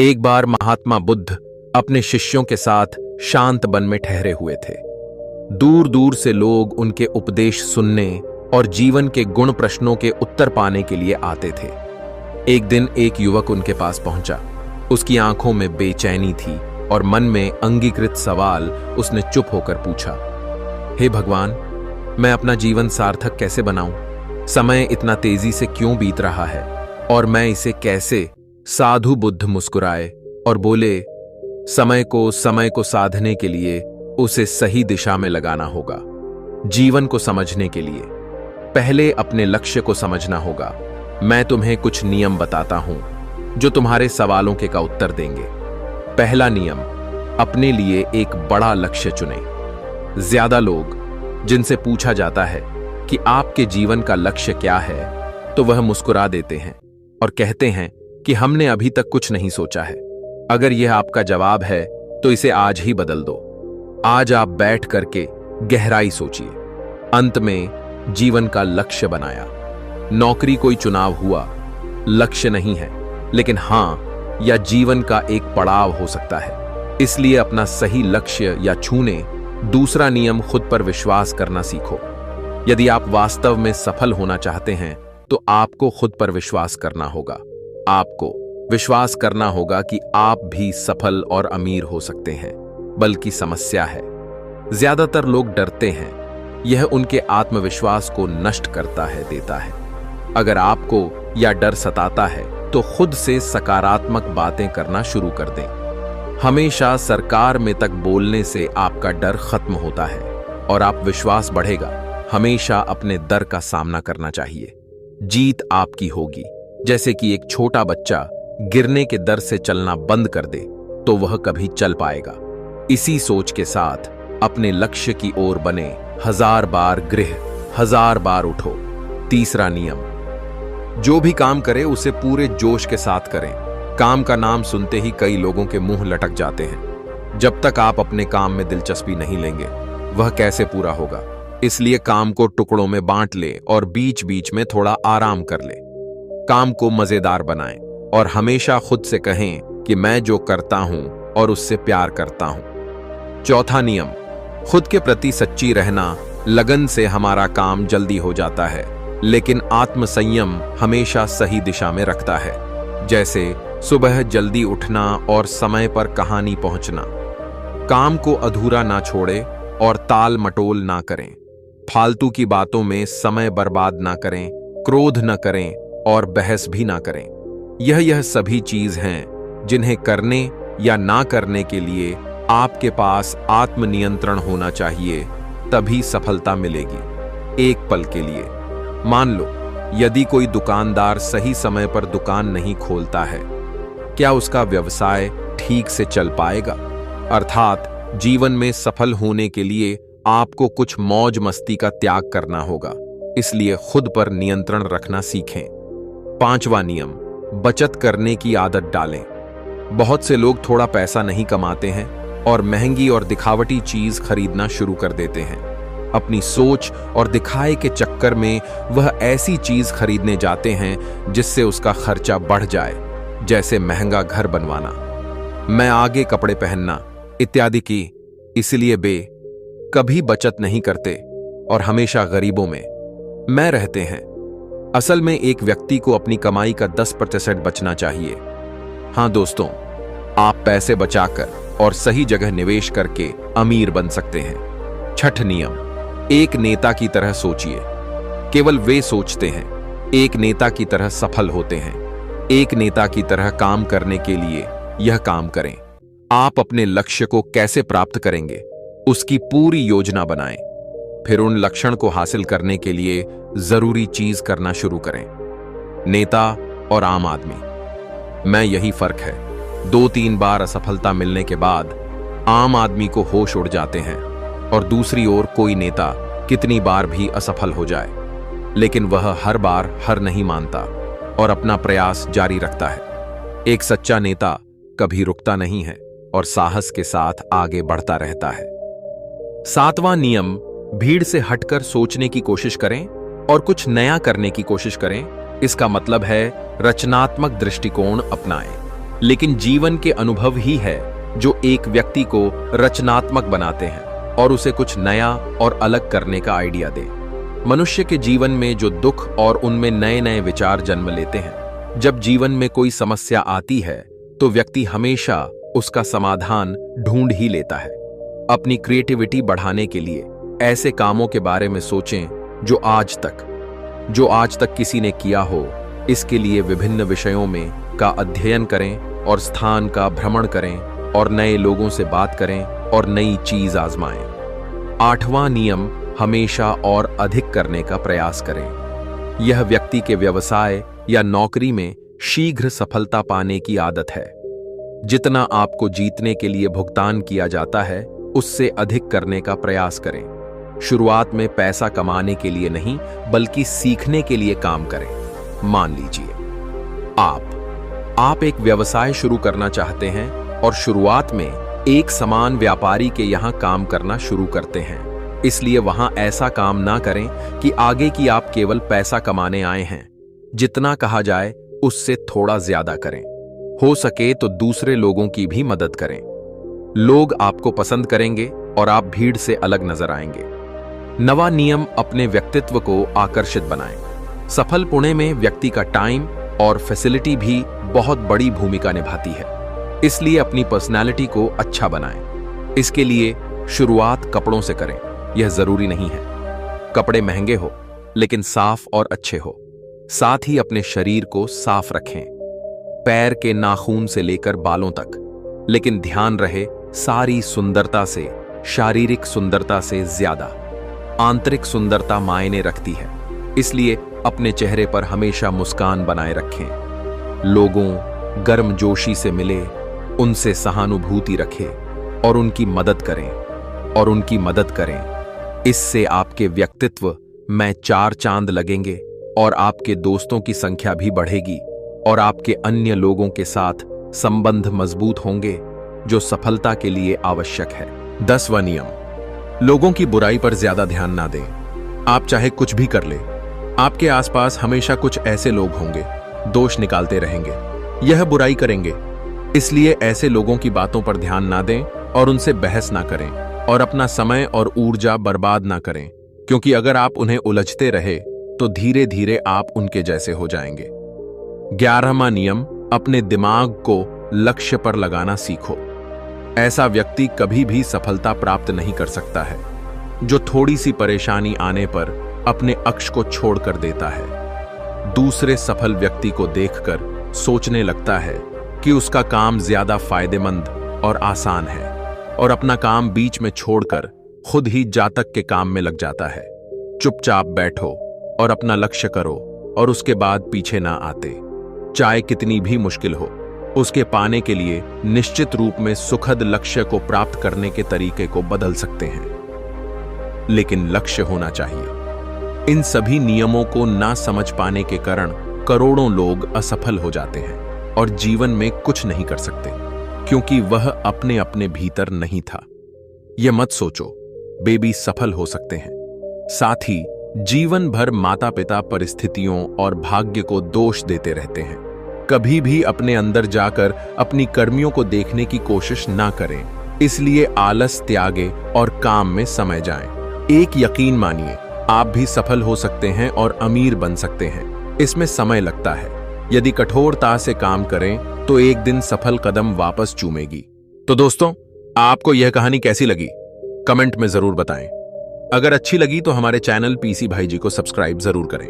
एक बार महात्मा बुद्ध अपने शिष्यों के साथ शांत वन में ठहरे हुए थे। दूर दूर से लोग उनके उपदेश सुनने और जीवन के गुण प्रश्नों के उत्तर पाने के लिए आते थे। एक दिन एक युवक उनके पास पहुंचा। उसकी आंखों में बेचैनी थी और मन में अंगीकृत सवाल उसने चुप होकर पूछा, हे भगवान, मैं अपना जीवन सार्थक कैसे बनाऊं? समय इतना तेजी से क्यों बीत रहा है और मैं इसे कैसे? साधु बुद्ध मुस्कुराए और बोले, समय को साधने के लिए उसे सही दिशा में लगाना होगा। जीवन को समझने के लिए पहले अपने लक्ष्य को समझना होगा। मैं तुम्हें कुछ नियम बताता हूं जो तुम्हारे सवालों का उत्तर देंगे। पहला नियम, अपने लिए एक बड़ा लक्ष्य चुनें। ज्यादा लोग जिनसे पूछा जाता है कि आपके जीवन का लक्ष्य क्या है, तो वह मुस्कुरा देते हैं और कहते हैं कि हमने अभी तक कुछ नहीं सोचा है। अगर यह आपका जवाब है तो इसे आज ही बदल दो। आज आप बैठ करके गहराई सोचिए। अंत में जीवन का लक्ष्य बनाया। नौकरी कोई चुनाव हुआ, लक्ष्य नहीं है, लेकिन हां, या जीवन का एक पड़ाव हो सकता है। इसलिए अपना सही लक्ष्य या छूने। दूसरा नियम, खुद पर विश्वास करना सीखो। यदि आप वास्तव में सफल होना चाहते हैं तो आपको खुद पर विश्वास करना होगा। आपको विश्वास करना होगा कि आप भी सफल और अमीर हो सकते हैं। बल्कि समस्या है, ज्यादातर लोग डरते हैं। यह उनके आत्मविश्वास को नष्ट देता है। अगर आपको यह डर सताता है तो खुद से सकारात्मक बातें करना शुरू कर दें। हमेशा सरकार में तक बोलने से आपका डर खत्म होता है और आप विश्वास बढ़ेगा। हमेशा अपने डर का सामना करना चाहिए। जीत आपकी होगी। जैसे कि एक छोटा बच्चा गिरने के डर से चलना बंद कर दे तो वह कभी चल पाएगा। इसी सोच के साथ अपने लक्ष्य की ओर बने। 1000 बार गृह, 1000 बार उठो। तीसरा नियम, जो भी काम करे उसे पूरे जोश के साथ करें। काम का नाम सुनते ही कई लोगों के मुंह लटक जाते हैं। जब तक आप अपने काम में दिलचस्पी नहीं लेंगे, वह कैसे पूरा होगा? इसलिए काम को टुकड़ों में बांट ले और बीच बीच में थोड़ा आराम कर ले। काम को मजेदार बनाएं और हमेशा खुद से कहें कि मैं जो करता हूं और उससे प्यार करता हूं। चौथा नियम, खुद के प्रति सच्ची रहना। लगन से हमारा काम जल्दी हो जाता है, लेकिन आत्मसंयम हमेशा सही दिशा में रखता है। जैसे सुबह जल्दी उठना और समय पर कहानी पहुंचना। काम को अधूरा ना छोड़े और टाल मटोल ना करें। फालतू की बातों में समय बर्बाद ना करें, क्रोध न करें और बहस भी ना करें। यह सभी चीज हैं जिन्हें करने या ना करने के लिए आपके पास आत्मनियंत्रण होना चाहिए, तभी सफलता मिलेगी। एक पल के लिए मान लो, यदि कोई दुकानदार सही समय पर दुकान नहीं खोलता है, क्या उसका व्यवसाय ठीक से चल पाएगा? अर्थात जीवन में सफल होने के लिए आपको कुछ मौज मस्ती का त्याग करना होगा। इसलिए खुद पर नियंत्रण रखना सीखें। पांचवा नियम, बचत करने की आदत डालें। बहुत से लोग थोड़ा पैसा नहीं कमाते हैं और महंगी और दिखावटी चीज खरीदना शुरू कर देते हैं। अपनी सोच और दिखाए के चक्कर में वह ऐसी चीज खरीदने जाते हैं जिससे उसका खर्चा बढ़ जाए, जैसे महंगा घर बनवाना, मैं आगे कपड़े पहनना इत्यादि की। इसलिए कभी बचत नहीं करते और हमेशा गरीबों में रहते हैं। असल में एक व्यक्ति को अपनी कमाई का 10% बचना चाहिए। हां दोस्तों, आप पैसे बचाकर और सही जगह निवेश करके अमीर बन सकते हैं। छठ नियम, एक नेता की तरह सोचिए। केवल वे सोचते हैं, एक नेता की तरह सफल होते हैं। एक नेता की तरह काम करने के लिए यह काम करें। आप अपने लक्ष्य को कैसे प्राप्त करेंगे, उसकी पूरी योजना बनाएं। फिर उन लक्ष्यों को हासिल करने के लिए जरूरी चीज करना शुरू करें। नेता और आम आदमी में यही फर्क है। 2-3 बार असफलता मिलने के बाद आम आदमी को होश उड़ जाते हैं और दूसरी ओर कोई नेता कितनी बार भी असफल हो जाए, लेकिन वह हर बार हार नहीं मानता और अपना प्रयास जारी रखता है। एक सच्चा नेता कभी रुकता नहीं है और साहस के साथ आगे बढ़ता रहता है। 7वां नियम, भीड़ से हटकर सोचने की कोशिश करें और कुछ नया करने की कोशिश करें। इसका मतलब है रचनात्मक दृष्टिकोण अपनाएं। लेकिन जीवन के अनुभव ही है जो एक व्यक्ति को रचनात्मक बनाते हैं और उसे कुछ नया और अलग करने का आइडिया दे। मनुष्य के जीवन में जो दुख और उनमें नए नए विचार जन्म लेते हैं। जब जीवन में कोई समस्या आती है तो व्यक्ति हमेशा उसका समाधान ढूंढ ही लेता है। अपनी क्रिएटिविटी बढ़ाने के लिए ऐसे कामों के बारे में सोचें जो आज तक किसी ने किया हो। इसके लिए विभिन्न विषयों में का अध्ययन करें और स्थान का भ्रमण करें और नए लोगों से बात करें और नई चीज आजमाएं। 8वां नियम, हमेशा और अधिक करने का प्रयास करें। यह व्यक्ति के व्यवसाय या नौकरी में शीघ्र सफलता पाने की आदत है। जितना आपको जीतने के लिए भुगतान किया जाता है उससे अधिक करने का प्रयास करें। शुरुआत में पैसा कमाने के लिए नहीं बल्कि सीखने के लिए काम करें। मान लीजिए आप एक व्यवसाय शुरू करना चाहते हैं और शुरुआत में एक समान व्यापारी के यहां काम करना शुरू करते हैं। इसलिए वहां ऐसा काम ना करें कि आगे की आप केवल पैसा कमाने आए हैं। जितना कहा जाए उससे थोड़ा ज्यादा करें। हो सके तो दूसरे लोगों की भी मदद करें। लोग आपको पसंद करेंगे और आप भीड़ से अलग नजर आएंगे। 9वां नियम, अपने व्यक्तित्व को आकर्षित बनाएं। सफल पुणे में व्यक्ति का टाइम और फैसिलिटी भी बहुत बड़ी भूमिका निभाती है। इसलिए अपनी पर्सनैलिटी को अच्छा बनाएं। इसके लिए शुरुआत कपड़ों से करें। यह जरूरी नहीं है कपड़े महंगे हो, लेकिन साफ और अच्छे हो। साथ ही अपने शरीर को साफ रखें, पैर के नाखून से लेकर बालों तक। लेकिन ध्यान रहे, सारी सुंदरता से, शारीरिक सुंदरता से ज्यादा आंतरिक सुंदरता मायने रखती है। इसलिए अपने चेहरे पर हमेशा मुस्कान बनाए रखें। लोगों गर्मजोशी से मिले, उनसे सहानुभूति रखें और उनकी मदद करें। इससे आपके व्यक्तित्व में 4 चांद लगेंगे और आपके दोस्तों की संख्या भी बढ़ेगी और आपके अन्य लोगों के साथ संबंध मजबूत होंगे, जो सफलता के लिए आवश्यक है। 10वां नियम, लोगों की बुराई पर ज्यादा ध्यान ना दें। आप चाहे कुछ भी कर ले, आपके आसपास हमेशा कुछ ऐसे लोग होंगे दोष निकालते रहेंगे, यह बुराई करेंगे। इसलिए ऐसे लोगों की बातों पर ध्यान ना दें और उनसे बहस ना करें और अपना समय और ऊर्जा बर्बाद ना करें, क्योंकि अगर आप उन्हें उलझते रहे तो धीरे धीरे आप उनके जैसे हो जाएंगे। 11वां नियम, अपने दिमाग को लक्ष्य पर लगाना सीखो। ऐसा व्यक्ति कभी भी सफलता प्राप्त नहीं कर सकता है जो थोड़ी सी परेशानी आने पर अपने अक्ष को छोड़कर देता है। दूसरे सफल व्यक्ति को देखकर सोचने लगता है कि उसका काम ज्यादा फायदेमंद और आसान है और अपना काम बीच में छोड़कर खुद ही जातक के काम में लग जाता है। चुपचाप बैठो और अपना लक्ष्य करो और उसके बाद पीछे ना आते। चाहे कितनी भी मुश्किल हो, उसके पाने के लिए निश्चित रूप में सुखद लक्ष्य को प्राप्त करने के तरीके को बदल सकते हैं, लेकिन लक्ष्य होना चाहिए। इन सभी नियमों को ना समझ पाने के कारण करोड़ों लोग असफल हो जाते हैं और जीवन में कुछ नहीं कर सकते, क्योंकि वह अपने अपने भीतर नहीं था। यह मत सोचो बेबी सफल हो सकते हैं। साथ ही जीवन भर माता पिता परिस्थितियों और भाग्य को दोष देते रहते हैं। कभी भी अपने अंदर जाकर अपनी कर्मियों को देखने की कोशिश ना करें। इसलिए आलस त्यागे और काम में समय जाएं। एक यकीन मानिए, आप भी सफल हो सकते हैं और अमीर बन सकते हैं। इसमें समय लगता है। यदि कठोरता से काम करें तो एक दिन सफल कदम वापस चूमेगी। तो दोस्तों, आपको यह कहानी कैसी लगी कमेंट में जरूर बताएं। अगर अच्छी लगी तो हमारे चैनल पीसी भाई जी को सब्सक्राइब जरूर करें।